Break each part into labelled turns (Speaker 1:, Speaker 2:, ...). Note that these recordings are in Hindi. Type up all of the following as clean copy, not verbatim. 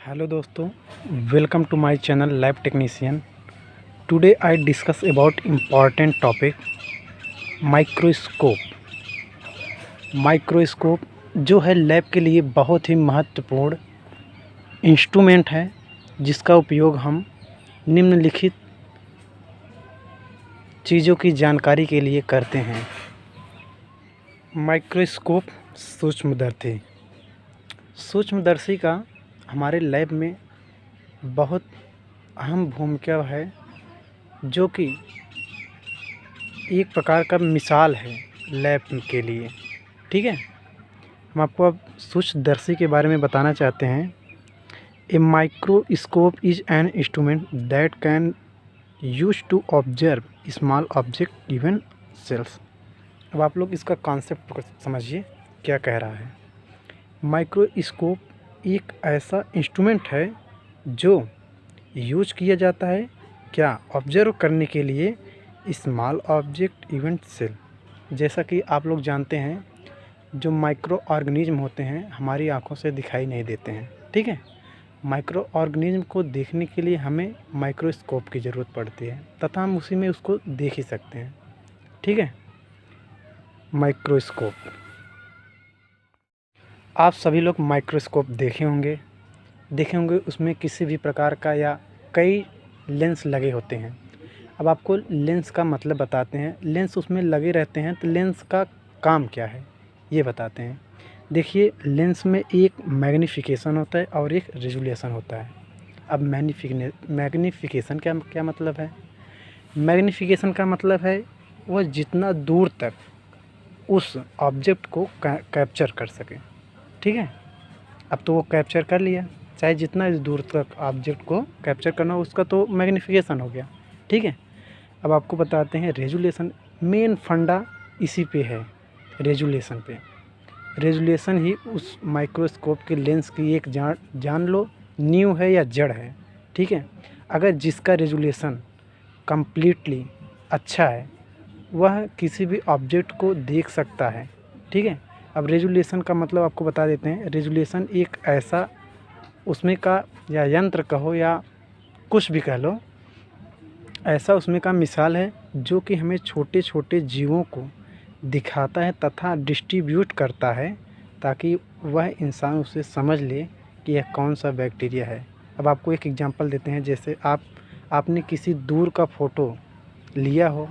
Speaker 1: हेलो दोस्तों, welcome to my channel lab technician. Today I discuss about important topic microscope. Microscope जो है लैब के लिए बहुत ही महत्वपूर्ण इंस्ट्रूमेंट है, जिसका उपयोग हम निम्नलिखित चीज़ों की जानकारी के लिए करते हैं। माइक्रोस्कोप सूक्ष्मदर्शी। सूक्ष्मदर्शी का हमारे लैब में बहुत अहम भूमिका है, जो कि एक प्रकार का मिसाल है लैब के लिए। ठीक है, हम आपको अब सूक्ष्मदर्शी के बारे में बताना चाहते हैं। A microscope is an instrument that can use to observe small object even cells. अब आप लोग इसका कॉन्सेप्ट समझिए क्या कह रहा है। माइक्रोस्कोप एक ऐसा इंस्ट्रूमेंट है जो यूज किया जाता है क्या ऑब्जर्व करने के लिए स्मॉल ऑब्जेक्ट इवेंट सेल। जैसा कि आप लोग जानते हैं, जो माइक्रो ऑर्गेनिज्म होते हैं हमारी आंखों से दिखाई नहीं देते हैं। ठीक है, माइक्रो ऑर्गेनिज्म को देखने के लिए हमें माइक्रोस्कोप की ज़रूरत पड़ती है, तथा हम उसी में उसको देख ही सकते हैं। ठीक है, माइक्रोस्कोप आप सभी लोग माइक्रोस्कोप देखे होंगे। उसमें किसी भी प्रकार का या कई लेंस लगे होते हैं। अब आपको लेंस का मतलब बताते हैं। लेंस उसमें लगे रहते हैं, तो लेंस का काम क्या है ये बताते हैं। देखिए, लेंस में एक मैग्नीफिकेशन होता है और एक रेजोल्यूशन होता है। अब मैग्नीफिकेशन क्या मतलब है? मैग्नीफिकेशन का मतलब है वह जितना दूर तक उस ऑब्जेक्ट को कैप्चर कर सके। ठीक है, अब तो वो कैप्चर कर लिया, चाहे जितना दूर तक ऑब्जेक्ट को कैप्चर करना हो उसका तो मैग्नीफिकेशन हो गया। ठीक है, अब आपको बताते हैं रेजोल्यूशन। मेन फंडा इसी पे है, रेजोल्यूशन पे। रेजोल्यूशन ही उस माइक्रोस्कोप के लेंस की एक जान लो नींव है या जड़ है। ठीक है, अगर जिसका रेजोल्यूशन कम्प्लीटली अच्छा है वह किसी भी ऑब्जेक्ट को देख सकता है। ठीक है, अब रेजोल्यूशन का मतलब आपको बता देते हैं। रेजोल्यूशन एक ऐसा उसमें का या यंत्र कहो या कुछ भी कह लो, ऐसा उसमें का मिसाल है जो कि हमें छोटे छोटे जीवों को दिखाता है तथा डिस्ट्रीब्यूट करता है, ताकि वह इंसान उसे समझ ले कि यह कौन सा बैक्टीरिया है। अब आपको एक एग्जांपल देते हैं। जैसे आपने किसी दूर का फ़ोटो लिया हो,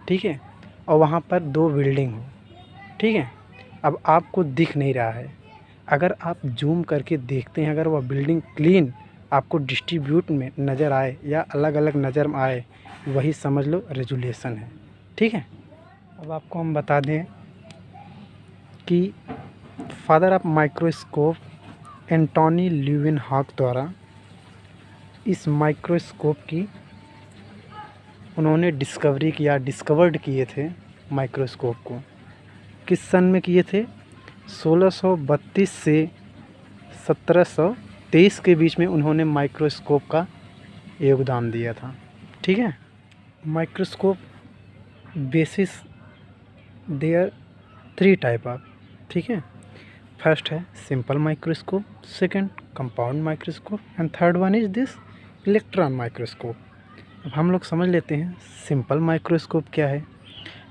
Speaker 1: ठीक है, और वहाँ पर दो बिल्डिंग हो। ठीक है, अब आपको दिख नहीं रहा है। अगर आप जूम करके देखते हैं, अगर वह बिल्डिंग क्लीन आपको डिस्ट्रीब्यूट में नज़र आए या अलग अलग नज़र में आए, वही समझ लो रेजोल्यूशन है। ठीक है, अब आपको हम बता दें कि father of microscope Antonie Leeuwenhoek द्वारा इस माइक्रोस्कोप की उन्होंने डिस्कवर्ड किए थे। माइक्रोस्कोप को किस सन में किए थे? 1632 से 1723 के बीच में उन्होंने माइक्रोस्कोप का योगदान दिया था। ठीक है, microscope basis there 3 type of. ठीक है, फर्स्ट है simple microscope, second compound microscope and third one is this electron microscope. अब हम लोग समझ लेते हैं सिंपल माइक्रोस्कोप क्या है।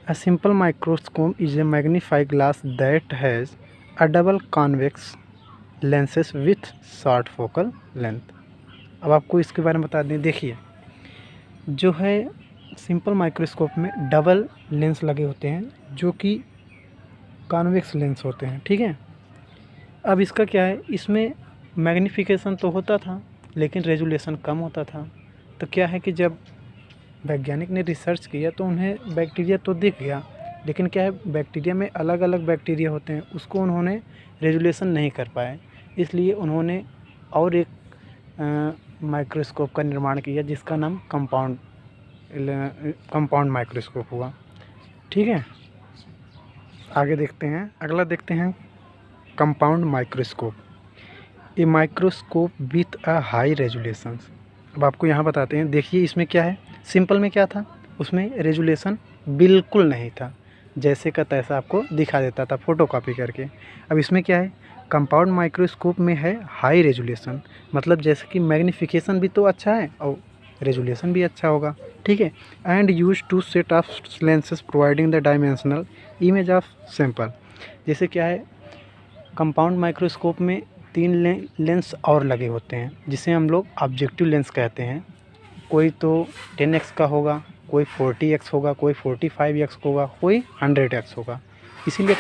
Speaker 1: A simple microscope is a magnifying glass that has a double convex lenses with short focal length। अब आपको इसके बारे में बता दें। देखिए, जो है सिंपल माइक्रोस्कोप में डबल लेंस लगे होते हैं, जो कि कॉन्वेक्स लेंस होते हैं। ठीक है, अब इसका क्या है, इसमें मैग्नीफिकेशन तो होता था लेकिन रेजोल्यूशन कम होता था। तो क्या है कि जब वैज्ञानिक ने रिसर्च किया तो उन्हें बैक्टीरिया तो दिख गया, लेकिन क्या है बैक्टीरिया में अलग अलग बैक्टीरिया होते हैं, उसको उन्होंने रेजोल्यूशन नहीं कर पाए। इसलिए उन्होंने और एक माइक्रोस्कोप का निर्माण किया जिसका नाम कंपाउंड माइक्रोस्कोप हुआ। ठीक है, आगे देखते हैं। अगला देखते हैं compound microscope. A microscope with a high resolution. अब आपको यहाँ बताते हैं। देखिए, इसमें क्या है, सिंपल में क्या था, उसमें रेजोल्यूशन बिल्कुल नहीं था, जैसे का तैसा आपको दिखा देता था फ़ोटोकॉपी करके। अब इसमें क्या है, कंपाउंड माइक्रोस्कोप में है हाई रेजोल्यूशन, मतलब जैसे कि मैग्नीफिकेशन भी तो अच्छा है और रेजोल्यूशन भी अच्छा होगा, ठीक है। And use two set of lenses providing the dimensional image of sample. जैसे क्या है, कंपाउंड माइक्रोस्कोप में 3 लेंस और लगे होते हैं जिसे हम लोग ऑब्जेक्टिव लेंस कहते हैं। कोई तो 10x का होगा, कोई 40x होगा, कोई 45x होगा, कोई 100x होगा, इसीलिए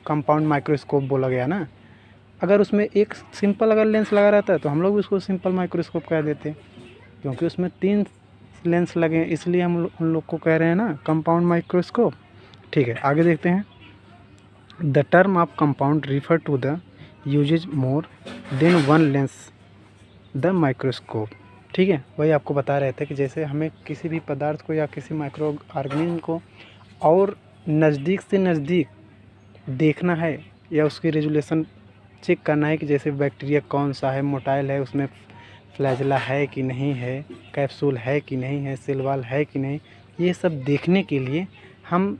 Speaker 1: कंपाउंड माइक्रोस्कोप बोला गया ना। अगर उसमें एक सिंपल अगर लेंस लगा रहता है तो हम लोग उसको सिंपल माइक्रोस्कोप कह देते हैं, क्योंकि उसमें 3 लेंस लगे हैं, इसलिए हम उन लोग को कह रहे हैं ना कंपाउंड माइक्रोस्कोप। ठीक है, आगे देखते हैं। The term of compound refer to the uses more than one lens the microscope. ठीक है, वही आपको बता रहे थे कि जैसे हमें किसी भी पदार्थ को या किसी माइक्रो ऑर्गेनिज्म को और नज़दीक से नज़दीक देखना है या उसकी रेजोल्यूशन चेक करना है कि जैसे बैक्टीरिया कौन सा है, मोटाइल है, उसमें फ्लैजेला है कि नहीं है, कैप्सूल है कि नहीं है, सेल वॉल है कि नहीं, ये सब देखने के लिए हम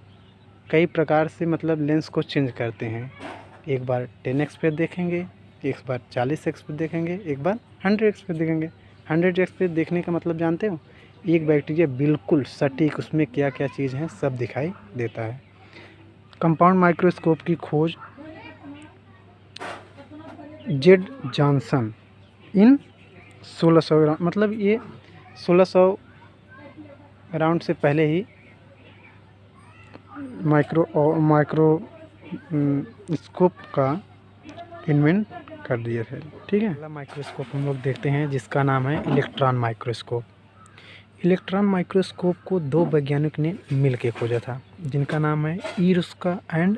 Speaker 1: कई प्रकार से मतलब लेंस को चेंज करते हैं। एक बार 10x पे देखेंगे, एक बार 40x पे देखेंगे, एक बार 100x पे देखेंगे। 100x पे देखने का मतलब जानते हो, एक बैक्टीरिया बिल्कुल सटीक उसमें क्या क्या चीज़ हैं सब दिखाई देता है। कंपाउंड माइक्रोस्कोप की खोज जेड जॉनसन इन 1600 मतलब ये 1600 अराउंड से पहले ही माइक्रोस्कोप का इन्वेंट कर दिए थे। ठीक है, अगला माइक्रोस्कोप हम लोग देखते हैं जिसका नाम है इलेक्ट्रॉन माइक्रोस्कोप। इलेक्ट्रॉन माइक्रोस्कोप को 2 वैज्ञानिक ने मिल के खोजा था, जिनका नाम है इरुस्का एंड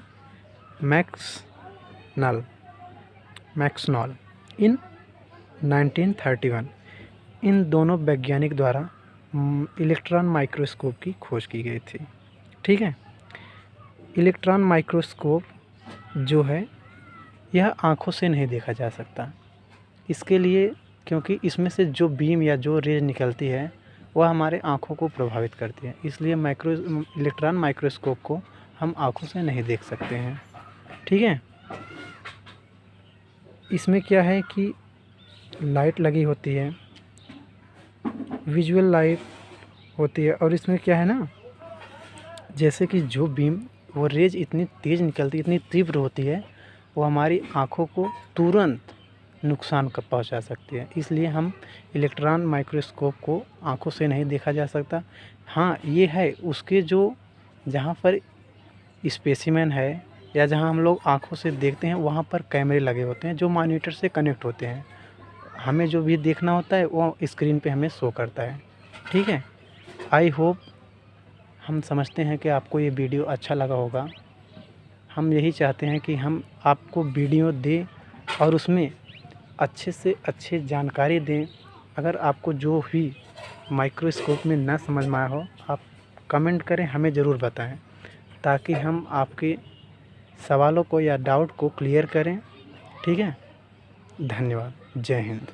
Speaker 1: मैक्सनॉल इन 1931। इन दोनों वैज्ञानिक द्वारा इलेक्ट्रॉन माइक्रोस्कोप की खोज की गई थी। ठीक है, इलेक्ट्रॉन माइक्रोस्कोप जो है यह आँखों से नहीं देखा जा सकता, इसके लिए क्योंकि इसमें से जो बीम या जो रेज निकलती है वह हमारे आँखों को प्रभावित करती है, इसलिए इलेक्ट्रॉन माइक्रोस्कोप को हम आँखों से नहीं देख सकते हैं। ठीक है, इसमें क्या है कि लाइट लगी होती है, विजुअल लाइट होती है, और इसमें क्या है ना, जैसे कि जो बीम वो रेज इतनी तेज़ निकलती है, इतनी तीव्र होती है, वो हमारी आँखों को तुरंत नुकसान का पहुंचा सकती है, इसलिए हम इलेक्ट्रॉन माइक्रोस्कोप को आंखों से नहीं देखा जा सकता। हाँ, ये है उसके जो जहाँ पर स्पेसिमेन है या जहाँ हम लोग आंखों से देखते हैं वहाँ पर कैमरे लगे होते हैं जो मॉनिटर से कनेक्ट होते हैं, हमें जो भी देखना होता है वो स्क्रीन पे हमें शो करता है। ठीक है, आई होप हम समझते हैं कि आपको ये वीडियो अच्छा लगा होगा। हम यही चाहते हैं कि हम आपको वीडियो दें और उसमें अच्छे से अच्छे जानकारी दें। अगर आपको जो भी माइक्रोस्कोप में ना समझ में आया हो आप कमेंट करें, हमें ज़रूर बताएं, ताकि हम आपके सवालों को या डाउट को क्लियर करें। ठीक है, धन्यवाद, जय हिंद।